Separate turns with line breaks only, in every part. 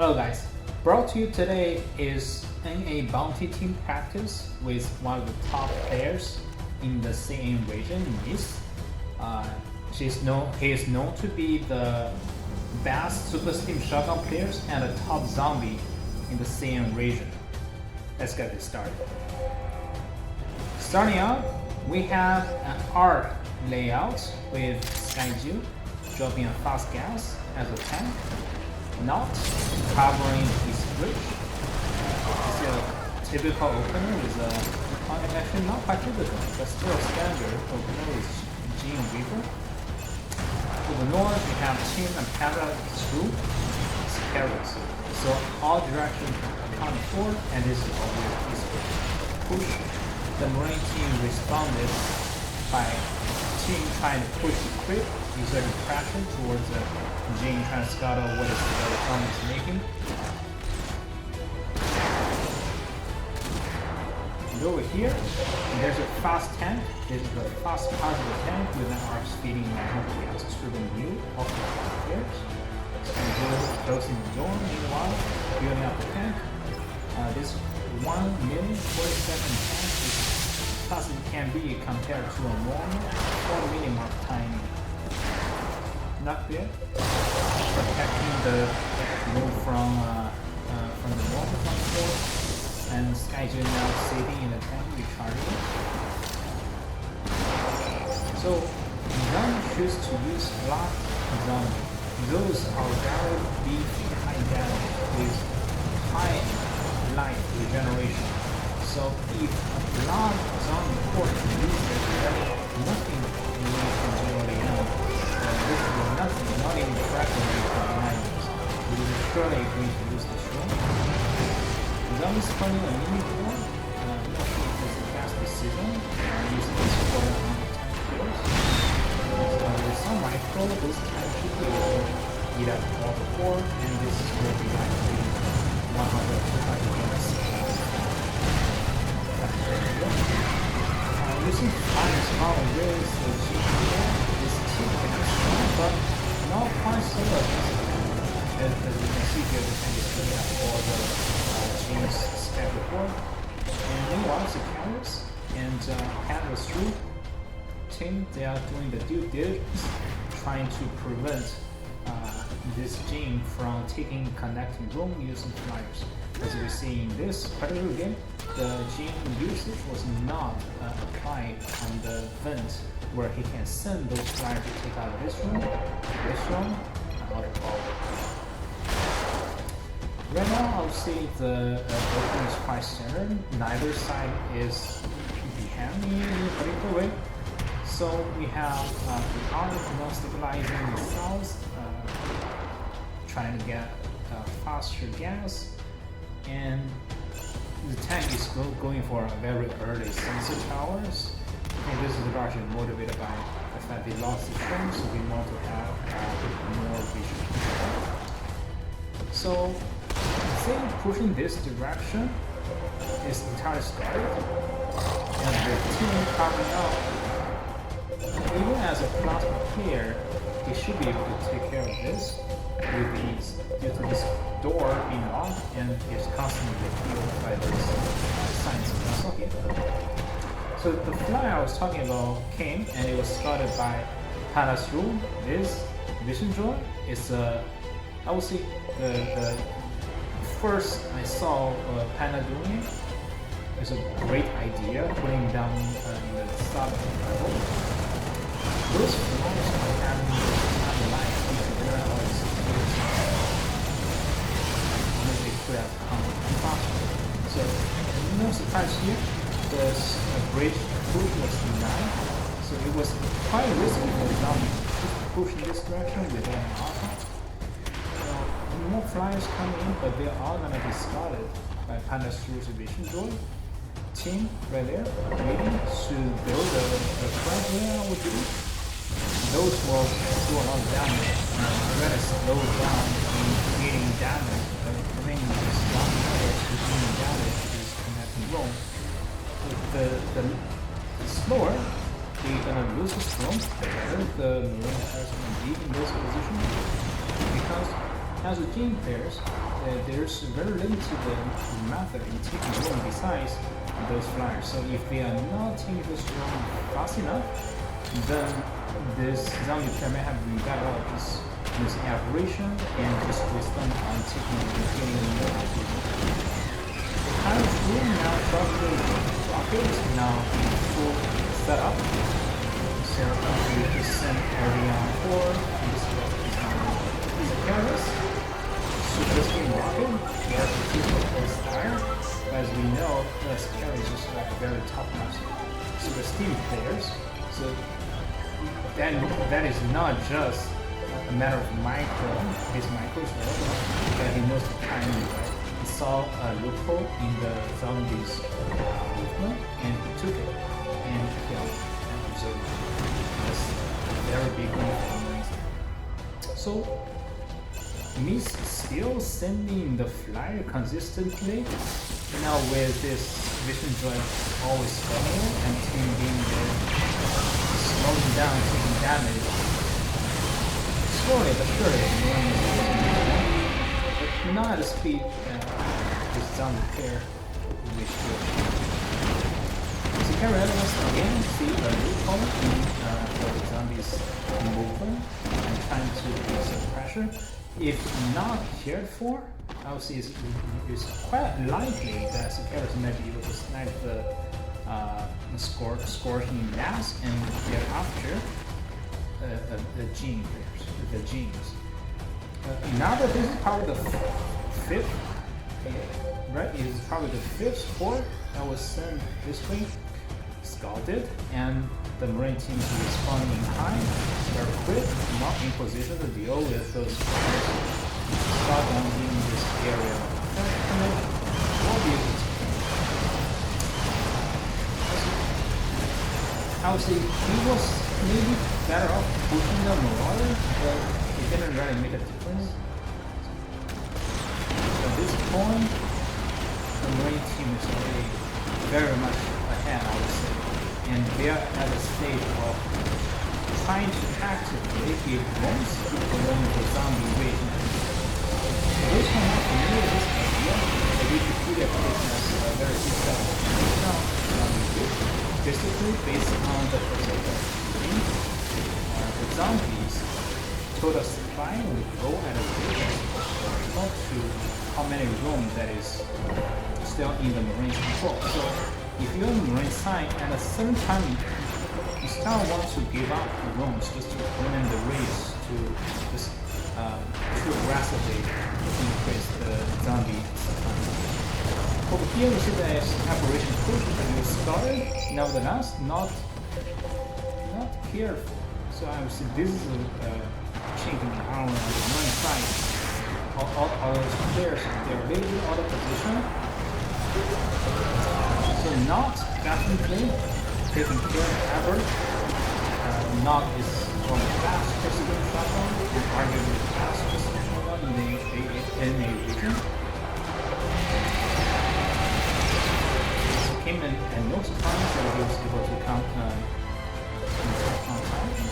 Hello guys, brought to you today is NA Bounty team practice with one of the top players in the CN region in East. He is known to be the best Super Steam Shotgun players and a top zombie in the CN region. Let's get this started. Starting out, we have an arc layout with Skyju dropping a fast gas as a tank, not covering his bridge. It's a typical opener with actually not quite typical, but still a standard opener with Jin Reaper. To the north, we have Team and Panda through Scarabs. So all directions accounted for, and this is always peaceful. Push. The Marine team responded by Team trying to push the creep, exerting pressure towards Jin trying to scout out what is the opponent is making. And over here, there's a fast tank. This is the fast positive tank with an arc speeding magnetic gas to the new of the players. And closing the door, meanwhile, building up the tank. This 1,047 tank is fast as it can be compared to a normal 4 millimark timing. Not bad. Protecting the move from the normal transport, and Skyju now sitting in the tank recharging. So Zombie choose to use Block Zombie. Those are very beefy, high damage with high life regeneration. So if a Block Zombie port uses nothing you can generally know. This is nothing, not even fractionally for 9 years. We will surely going to use this room. Zombie spawning a mini core. Not sure if it's a fast decision. Using this for on the tank kills. With some micro, this tank should be able to eat up all the core, and this will be likely 100 against. Using fire small with the GPU is but not quite so as you can see here, the tank is filling up all the Jin's scattered board. And meanwhile, the counters and handlers through team, they are doing the due diligence, trying to prevent this Jin from taking connecting room using flyers. As we see in this particular game, the Jin usage was not applied on the vent where he can send those flyers to take out this room, and out of all. Right now, I would say the opening is quite standard. Neither side is behind me in a particular way. So we have the arc non-stabilizing the cells, trying to get faster gas, and the tank is going for a very early sensor towers. And this is largely motivated by the fact they lost the frame, so we want to have more vision. So, I think pushing this direction is entirely started, and the team coming out, even as a plasma player, he should be able to take care of this with ease due to this door being locked and is constantly healed by this science muscle here. So the fly I was talking about came and it was started by Panda's room. This vision drone is I would say the first I saw Panda doing it. It's a great idea, putting down the sub level. Those flies are having the light they could have come faster. So no surprise here, the bridge push was denied. So it was quite risky for the zombie to push in this direction without an alpha. So more flyers come in, but they are all gonna be spotted by Panda's vision droid. Team right there, waiting to build a front where I would do. Those will do a lot of damage. Try to slow down in creating damage. The main strong players who doing damage is connecting roam. The slower, they're gonna lose the roam. The better the Marine players can be in this position. Because as a team players, there's very limited method in taking room besides those flyers. So if they are not taking this room fast enough, then this zombie player may have been better off just using aberration and just waste them on taking and getting a new activity. The kind of room now probably rocket is now in full setup. So we just send area on 4 and this is careless. Super Steam Rocket, we have to keep the full style. As we know, the Scary is just like very top-notch Super Steam players. So that is not just a matter of his micro that he knows the timing, right? He saw a loophole in the zombies movement and he took it and killed and observed. That's a very big one for Marines. So Miss still sending the flyer consistently. Now with this Vision Drive always struggling and team being there, slowing down, taking damage. Slowly but surely, but not at the speed this zombie pair wish to. So Carolus again see a loophole for the zombies movement and trying to exert pressure. If not cared for, I would say it's quite likely that Sicarus might be able to snipe the Scorching Mass and thereafter the Gene players, the Genes. Now that this is probably the fifth, right? It is probably the fifth sport that was sent this way, scouted, and the Marine team is responding in time. They're quick, not in position to deal with those fires. Start on in this area. Will be able to. I would say he was maybe better off pushing the Marauder, but it didn't really make a difference. At this point, the Marine team is already very much ahead, I would say. And they are at a stage of trying to actively give rooms to prolong the zombie wave. Those who are not familiar with this idea, the Wikipedia place has a very detailed explanation of zombie wave. Basically, based on the perspective of the zombies, total supply will grow at a rate equal to how many rooms that is still in the Marine's control. So if you're in the Marine side, at a certain time, you start want to give up the rooms just to limit the race to just too aggressively increase the zombie supply. Over here we see that aberration push that you started, nevertheless not careful. So I would say this is a chink in the armor on the Marine side. All those players, they're a little bit out of position. So not definitely taking care of effort. Not is one of the fast precision shotgun and arguably the fast precision shotgun in a region. So came in and no surprise that he was able to count in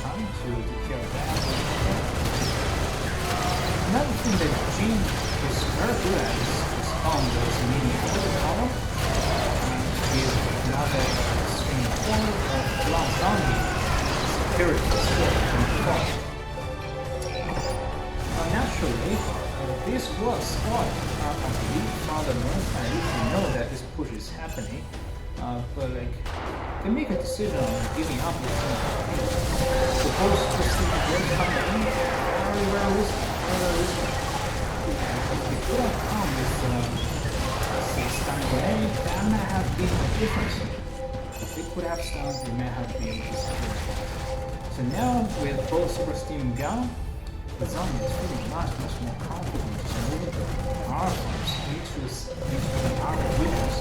time to take care of that. Another thing that Gene is very good at is on those medium power. Now that swing forward of long zombie security control. Naturally, this was spot, I believe, from the North side. You know that this push is happening, but like they make a decision on giving up this thing. Suppose this thing will come in very risky. If they could have come with stun grenade, that might have been a difference. If they could have stunned, they may have been disappeared. So now with both Super Steam Gun, the zombie is feeling much more confident to move the power farms into the power windows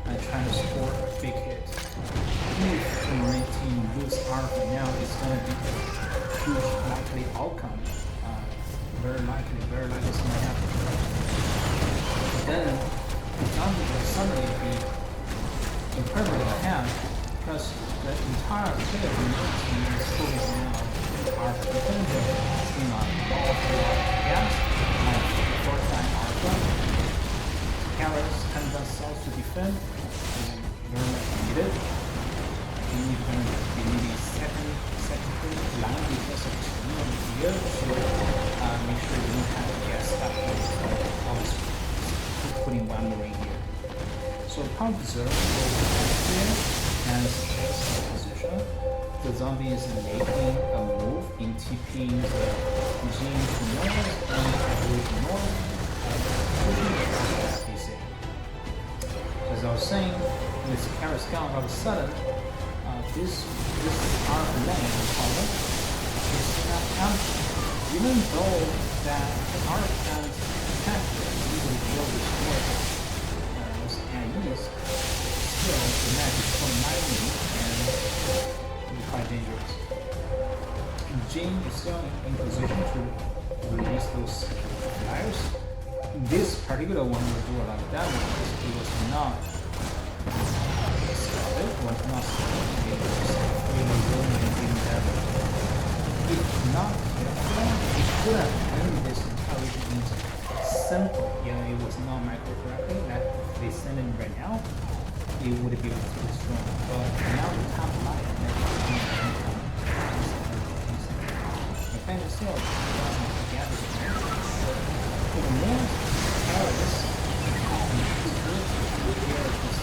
and trying to score a big hit. If the Marine team lose Alpha now, it's going to be a huge likely outcome. Very likely it's going to happen. Then the zombie will suddenly be incredibly ahead because the entire player of the Marine team is focusing on Alpha defender, on all of the gas, like 4-time Alpha. observe here as his position. The zombie is making a move in TPing the Jin to north and Edward to north, pushing the FPC. As I was saying, with Karis gone all of a sudden, this arc lane color is not empty. Even though that the arc has detected even will destroy and east, still the match is so mighty and quite dangerous. Jin is still in position to release those flyers. This particular one will do a lot of damage because it was not scouted, was not scouted, it was just really rolling and getting damage. If not careful, it could have ended this entire region simple. Yeah, it was not micro correctly. That if they send it right now, it would be too strong. But now the top line and everything the kind of still doesn't gather the damage. For the most Karis is good to hear this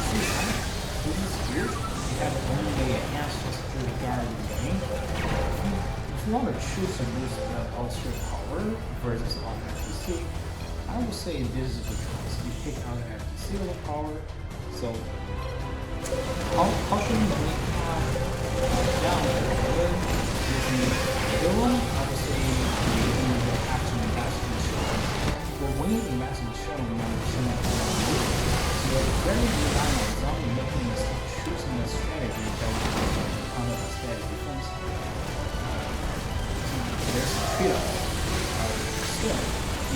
see something pretty good. You have only a chance just to guard the game. If you want to choose to use the ultra power versus on FTC, I would say this is the choice. You pick out the FTC level power. So how can we have down the using the one? Obviously, you have to invest in insurance. But when you invest in insurance, you want to choose so very rely on zombie making a choosing a strategy that will counter the steady defense. There's a trade-off. Still,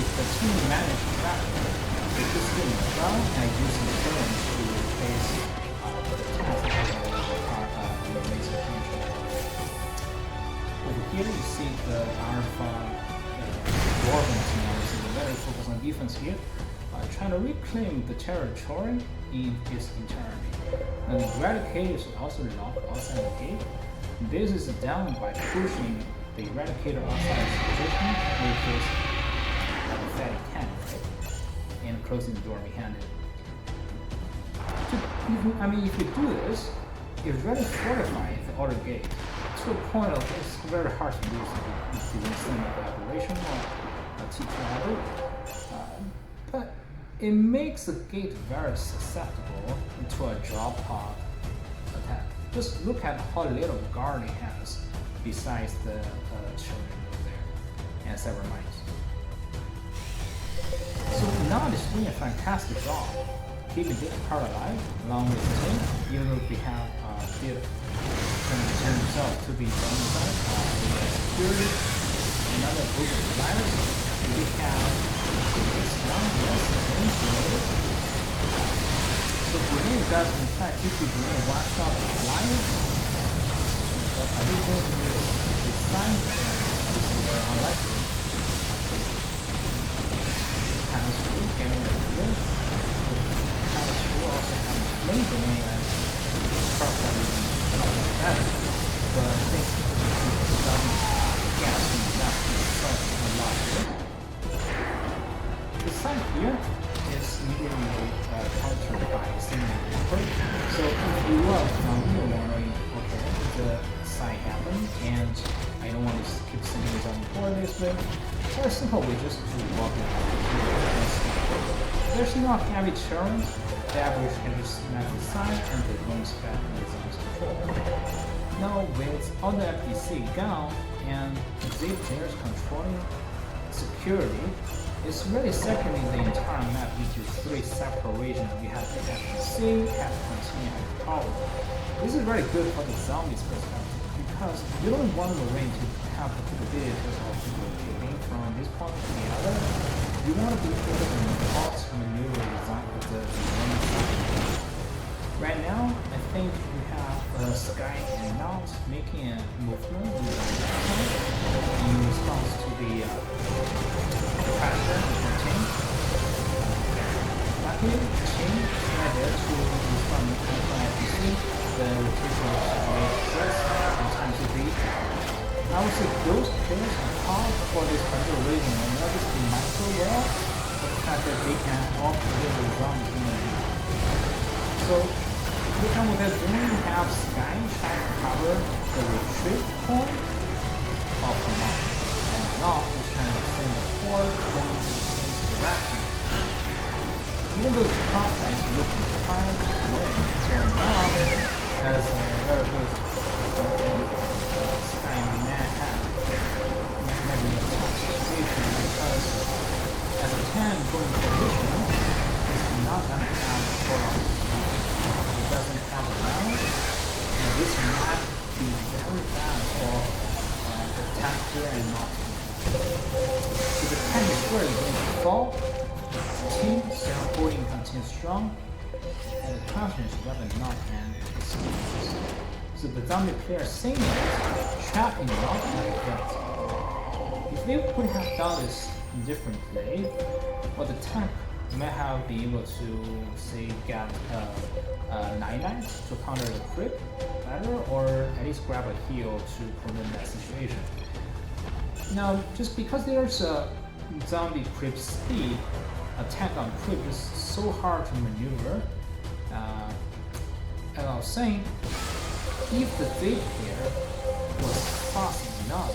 if the team manages to grab if this team is down and use insurance to replace the task in the laser function. Over here you see the Alpha Dwarven team obviously very focused on defense here. Trying to reclaim the territory in its entirety. And the Eradicator is also locked outside the gate. This is done by pushing the Eradicator outside its position with this pathetic cannon, right? And closing the door behind it. If you do this, you really fortify the outer gate to a point of it's very hard to use if you don't send an aberration or a T2 but it makes the gate very susceptible to a drop-off attack. Just look at how little guard it has besides the children over there and several mines. So now it's doing a fantastic job keeping this part alive along with the team, even though we have did turn himself to the other side. Security, another group of flyers. We have this one, yes, grenade. So grenade does in fact if you grenade one shot flyers. But I think going to use the sign is very unlikely. Pass through, getting the field. Pass through also have a flame grenade as probably not better. But I think some gas in that itself a lot here. The side here is immediately countered by single effort. So if you are you're wondering, okay, the side happened and I don't want to keep sending it on board this way. Very simple, we just do walk it out. There's no heavy challenge. The average can just snap the side and the runs back in the zone's control. Now with all the FTC gone and Zip players controlling security, it's really separating the entire map into three separate regions. We have the FTC, Captain, and Power. This is very good for the zombies perspective because you don't want the range to have the capability of moving from this point to the other. You want to be able to halt maneuver the enemy side. Right now, I think we have Sky and Not making a movement in response to the pressure of the team. Luckily, the team decided to respond to FTC. The rotation was very in time to beat. I would say those players are hard for this particular reason and not just the micro well. the fact that they can off-kill the zombies in the map. So, look at what they're doing. We have Sky trying to cover the retreat point of the mob. And Knopf is trying to send the horde going in the same direction. Even though the Prophet is looking hard to win, so Knopf has a very good Sky may have maybe a tough situation because as a 10 going position, it's not going to have a lot of it doesn't have a round, and this might be very bad for the Tactor and Knopf. So the 10 is where it's going to fall. Team Sarah holding continues strong, and the question is whether Knopf can escape. So the zombie player saying that trapping Knopf like that. If they could have done this differently, well, the tank may have been able to, say, get 9 to counter the creep better, or at least grab a heal to prevent that situation. Now, just because there's a zombie creep speed, attack on creep is so hard to maneuver. As I was saying, if the Z player was fast enough,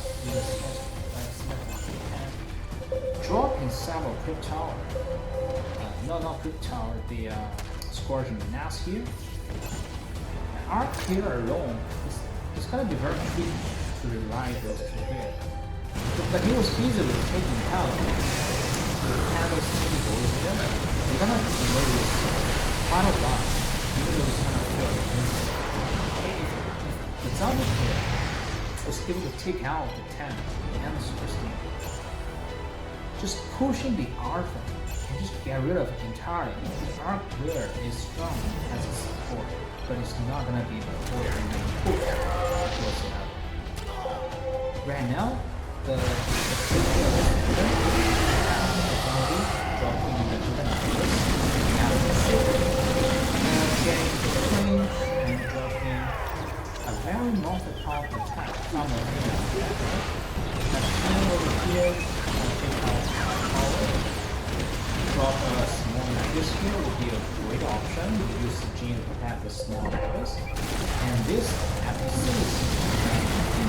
dropping several creep tower, not creep tower, the Scorching Mass here. Arc here alone is going to be very tricky to rely those two here. But he was easily taken out. The candles taking goes there. They're going to lose quite a lot, even though it's going to feel the zombie player was able to take out the 10 and the Super Steam. Just pushing the Alpha and just get rid of it entirely. The Arc player is strong as a support, but it's not gonna be the core main push whatsoever. Right now, the dropping the getting the train and dropping a very multiple attack from the over here and take out power. Drop a small Nagus here would be a great option. You use the gene to protect the small Nagus. And this episode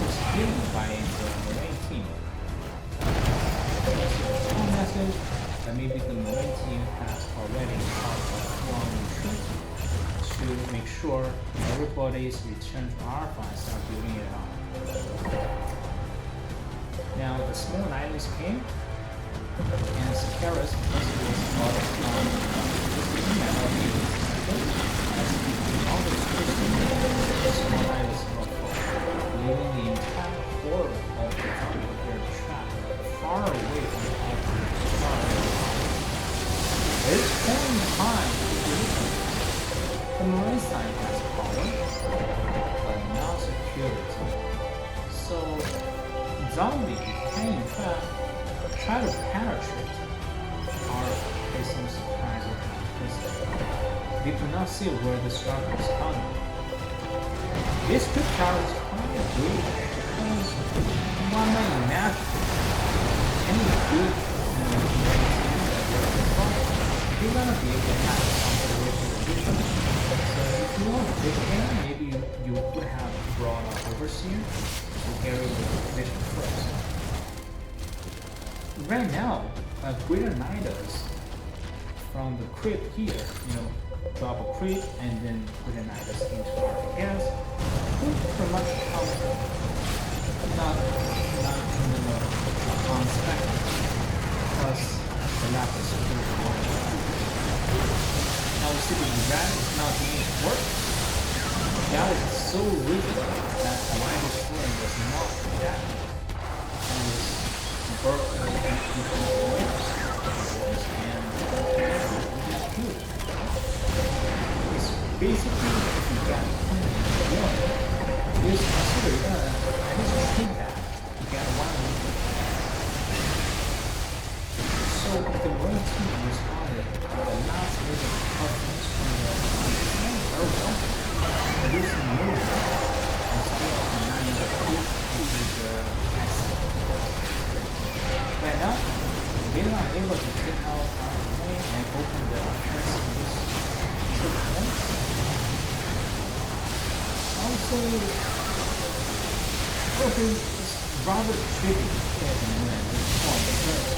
is given by the Marine team. One message that maybe the Marine team has already caught a long retreat to make sure everybody's return to Alpha and start building it up. Now the small Nihilus came, and Sakaris, because it was not as all the small Nihilus were leaving the entire core of the zombie player trap far away from the Alpha. At this point in time, the Marine side has power, but not security. So zombie can in fact try to penetrate our facing surprise because we could not see where the struggle is coming. This trip tower is quite good because one may imagine any good you're gonna be able to have some position. So if you want to take him, maybe you could have brought an overseer to carry the position first. Right now, Greater Nidus from the creep here, drop a creep and then Greater Nidus into RPS, could pretty much counter, not on spectrum, plus the Lapis is now we see the rat is not doing its work. That was so rigid that the line destroying was not that. And it was broken and good. It's basically if you got one, it's considered at least a feedback. You got one. So the one team responded to the last major customers from the very well, reducing movement and still denying the proof into the accident. Right now, they are able to take out our lane and open the offense in this sequence. Also, it's rather tricky to get in at this point because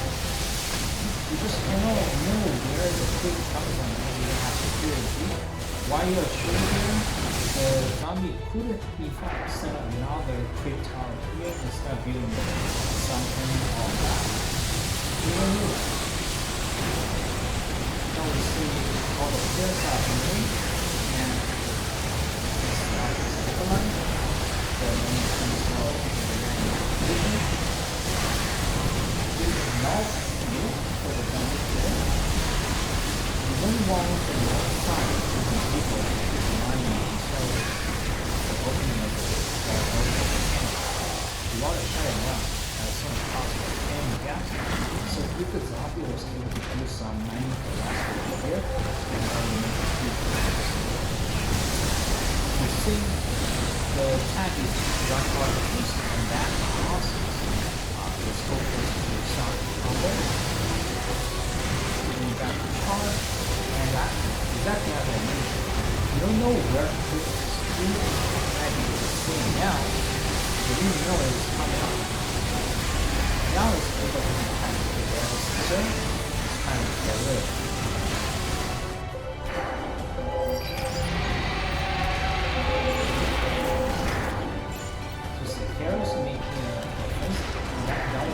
you just cannot know where the quick comes from and you have security. While you're shooting, the zombie could in fact set up another quick tower here and start building something or that. You don't know that. Now we see all the players are moving and it's not stabilized. The main control is the main position. This is not new for the zombie player. You don't want the north side to be equal to the mining until the opening of the opening. You want to shut it down as soon as possible and gas. So if the zombie was able to do some mining velocity here, then that will make a huge difference. You see the tank is run out of this and that process is focused to some combo. Giving back the charge. And that's exactly as I mentioned. You don't know where to put the speed that you see now. You didn't know it was coming up. Now it's able to kind of figure out the system. It's kind of get rid of it. So Sekeros making an offense. That one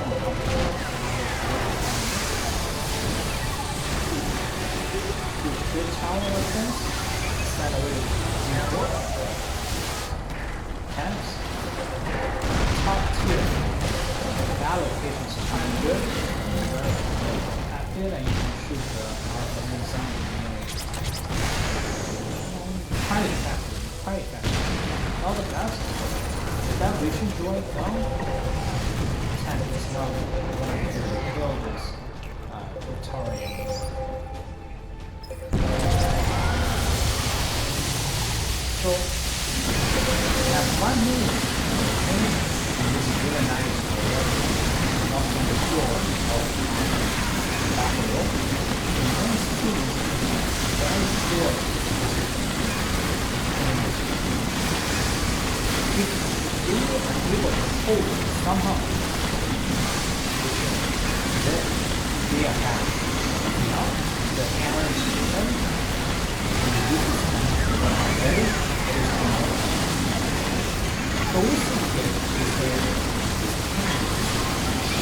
good tower offense, instead of zero. Camps. Top tier. That location is kind of good. Very active and you can shoot the RFM zombie. Quite effective. All the best. That vision droid down. Tank is not going to kill this Victorian. So, at 1 minute, and this is really nice up on the floor of Buffalo. And then still very good. If you are able to hold it somehow, then they are happy. Now, the camera is open, and this is very. So we see here is the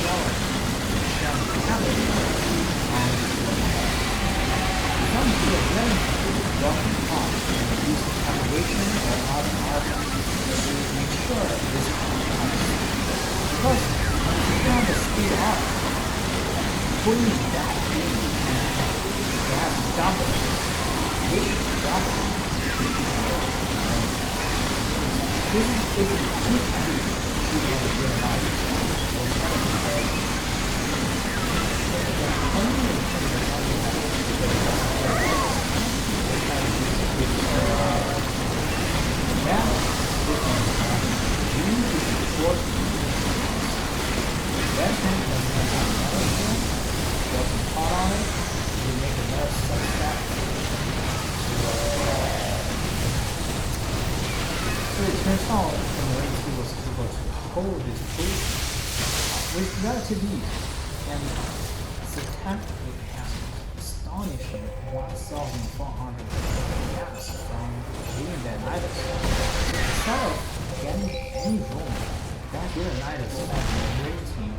shower cabinet and some here then walking off and use calibration or other artifacts to make sure this comes. Because if you have the speed up, pulling that in you have double, which double. This is a good thing to be able to realize. Turns out the Marine team was able to hold this push with relative ease, and the tank has astonishing 1,400 gas from hitting the Nidus. Instead of getting any room, that Nidus had the Marine team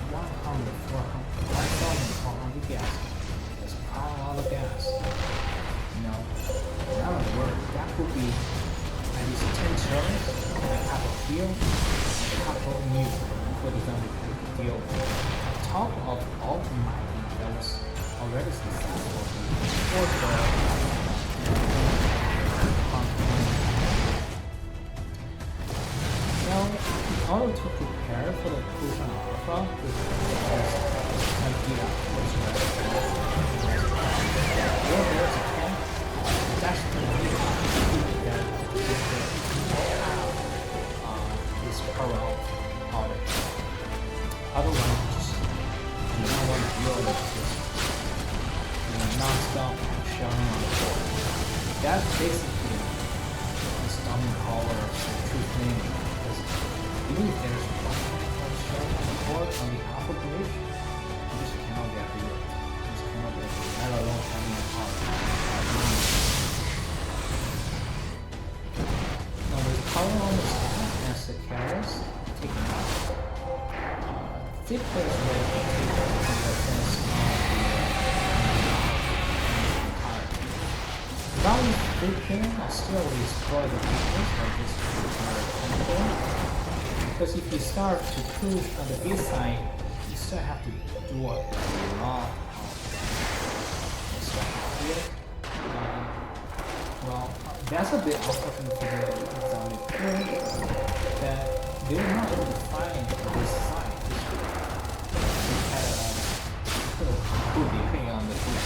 1,400 gas. That's a lot of gas. You know, that would work. That could be at least 10 turns and a half a field and a half of new for the zombie to deal with. On top of all the mining that was already successful for the Now, in order to prepare for the push on Alpha, which is idea was there's a camp, that's the reason that this parallel audit. Otherwise, just do not want to feel like just non-stop shelling on the board. That's basically the stunning power of Truth Naming, because even if there's one shelling on the board on the alpha bridge, you just cannot get through it. You just cannot get through it, let alone having a hard. Now with power on the staff and Sicarius taken out, Thick players will take the defense of the Valley Thick player will still destroy the weakness of this entire combo, because if you start to push on the B side, you still have to do a lot of stuff here. Well, that's a bit unfortunate for the Valley player, that they're not able to find this side. Could depending on the group.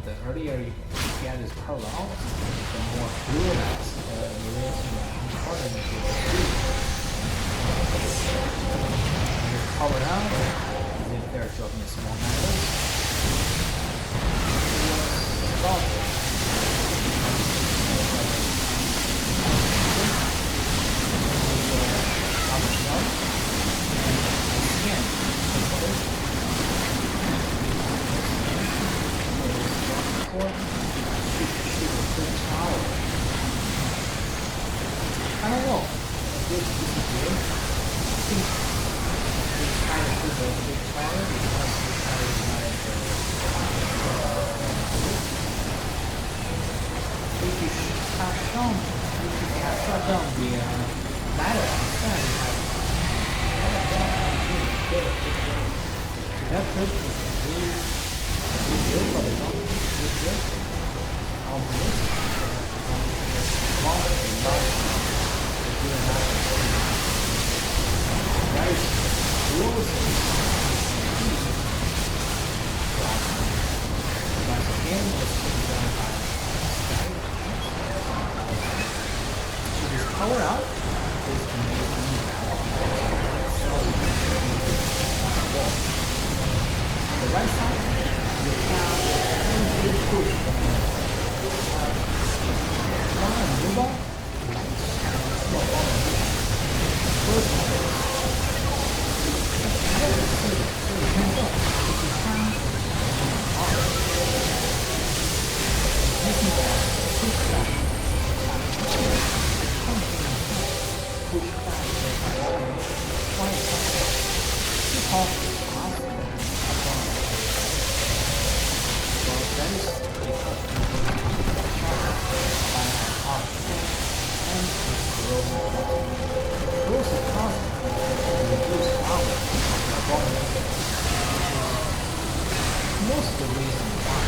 The earlier you get this power out, the more fluidized the relation harder it will be. Power out, as if they're dropping small numbers. Stop it. I don't know. This is good. I think it's kind of good a big tower because it's kind of like if you have shown, if you have shut down the ladder instead, that could be really good for the zone. Good. Power out is amazing. On the right side, you have a big push. Most of the reason why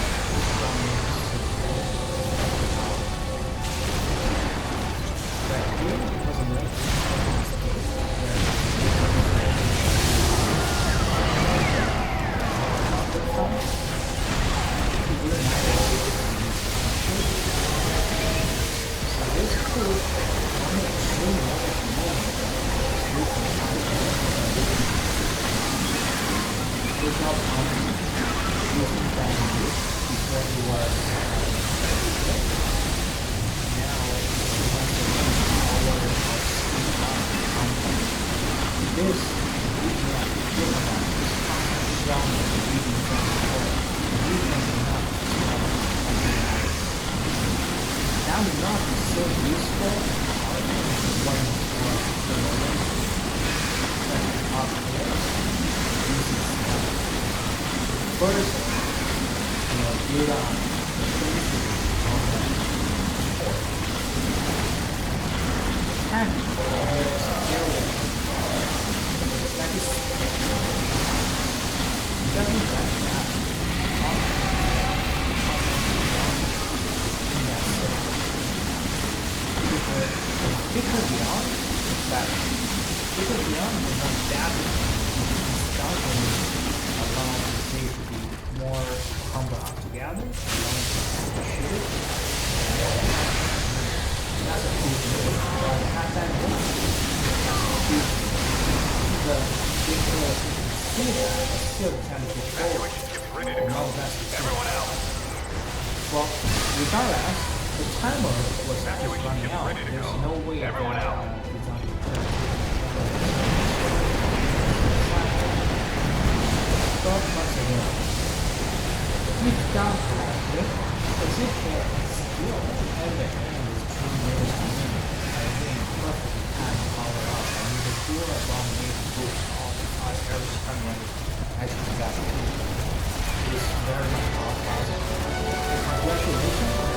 that would not be so useful first, build on the basic of the port. And that is doesn't like that. Because beyond that, because beyond is not that down allow the stage to be more compact together, allow it to shoot it. That's a cool thing. At that moment, that, but still trying to push forward.
Ready to
No,
go.
that's the
Everyone out.
Well, regardless, the timer was running out.
ready to
There's
go.
no way
Everyone
that
out.
it's on Stop once again. Deep down correctly, as if there is still at the end is 2 minutes remaining. I think perfectly timed power up and you can feel a dominating boost all the time every time when it actually got it. It's very much powerful. Congratulations.